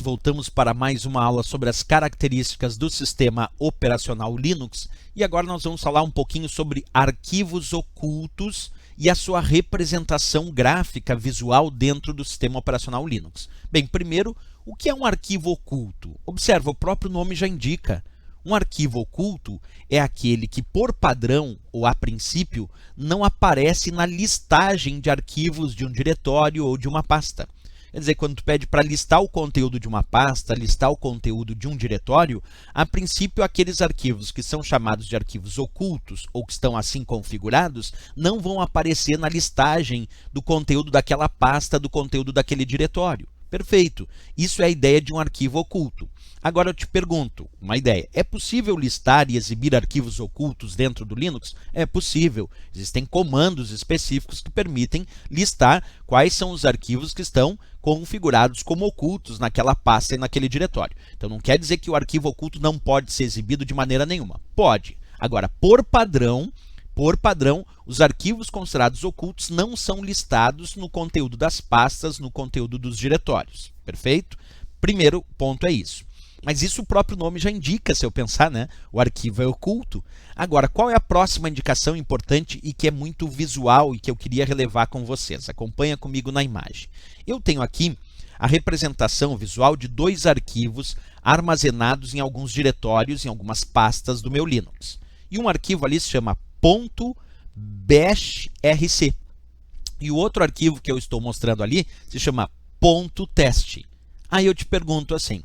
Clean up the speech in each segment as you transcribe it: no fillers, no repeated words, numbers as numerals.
voltamos para mais uma aula sobre as características do sistema operacional Linux e agora nós vamos falar um pouquinho sobre arquivos ocultos e a sua representação gráfica visual dentro do sistema operacional Linux. Bem, primeiro, o que é um arquivo oculto? Observa, o próprio nome já indica. Um arquivo oculto é aquele que, por padrão ou a princípio, não aparece na listagem de arquivos de um diretório ou de uma pasta. Quer dizer, quando tu pede para listar o conteúdo de uma pasta, listar o conteúdo de um diretório, a princípio aqueles arquivos que são chamados de arquivos ocultos ou que estão assim configurados, não vão aparecer na listagem do conteúdo daquela pasta, do conteúdo daquele diretório. Perfeito. Isso é a ideia de um arquivo oculto. Agora eu te pergunto, uma ideia, é possível listar e exibir arquivos ocultos dentro do Linux? É possível. Existem comandos específicos que permitem listar quais são os arquivos que estão configurados como ocultos naquela pasta e naquele diretório. Então não quer dizer que o arquivo oculto não pode ser exibido de maneira nenhuma. Pode. Agora, por padrão, os arquivos considerados ocultos não são listados no conteúdo das pastas, no conteúdo dos diretórios. Perfeito? Primeiro ponto é isso. Mas isso o próprio nome já indica, se eu pensar, né? O arquivo é oculto. Agora, qual é a próxima indicação importante e que é muito visual e que eu queria relevar com vocês? Acompanha comigo na imagem. Eu tenho aqui a representação visual de dois arquivos armazenados em alguns diretórios, em algumas pastas do meu Linux. E um arquivo ali se chama .bashrc. E o outro arquivo que eu estou mostrando ali se chama .test. Aí eu te pergunto assim,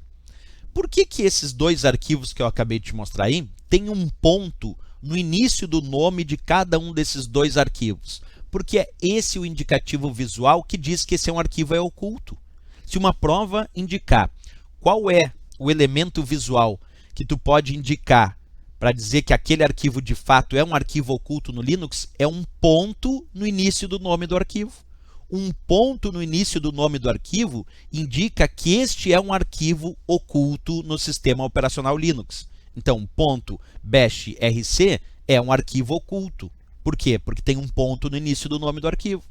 por que esses dois arquivos que eu acabei de te mostrar aí têm um ponto no início do nome de cada um desses dois arquivos? Porque é esse o indicativo visual que diz que esse é um arquivo oculto. Se uma prova indicar qual é o elemento visual que tu pode indicar para dizer que aquele arquivo de fato é um arquivo oculto no Linux, é um ponto no início do nome do arquivo. Um ponto no início do nome do arquivo indica que este é um arquivo oculto no sistema operacional Linux. Então, .bashrc é um arquivo oculto. Por quê? Porque tem um ponto no início do nome do arquivo.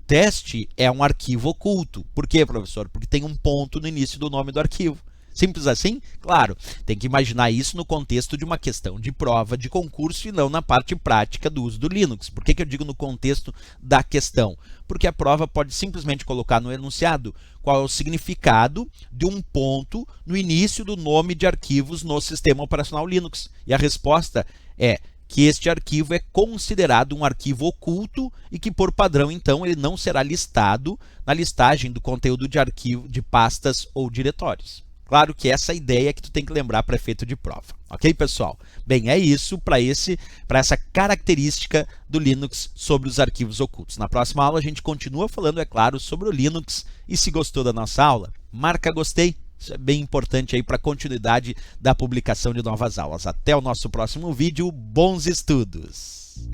.test é um arquivo oculto. Por quê, professor? Porque tem um ponto no início do nome do arquivo. Simples assim? Claro, tem que imaginar isso no contexto de uma questão de prova de concurso e não na parte prática do uso do Linux. Por que eu digo no contexto da questão? Porque a prova pode simplesmente colocar no enunciado qual é o significado de um ponto no início do nome de arquivos no sistema operacional Linux. E a resposta é que este arquivo é considerado um arquivo oculto e que, por padrão, então, ele não será listado na listagem do conteúdo de arquivo de pastas ou diretórios. Claro que essa é a ideia que tu tem que lembrar para efeito de prova. Ok, pessoal? Bem, é isso para essa característica do Linux sobre os arquivos ocultos. Na próxima aula a gente continua falando, é claro, sobre o Linux. E se gostou da nossa aula, marca gostei. Isso é bem importante aí para a continuidade da publicação de novas aulas. Até o nosso próximo vídeo. Bons estudos!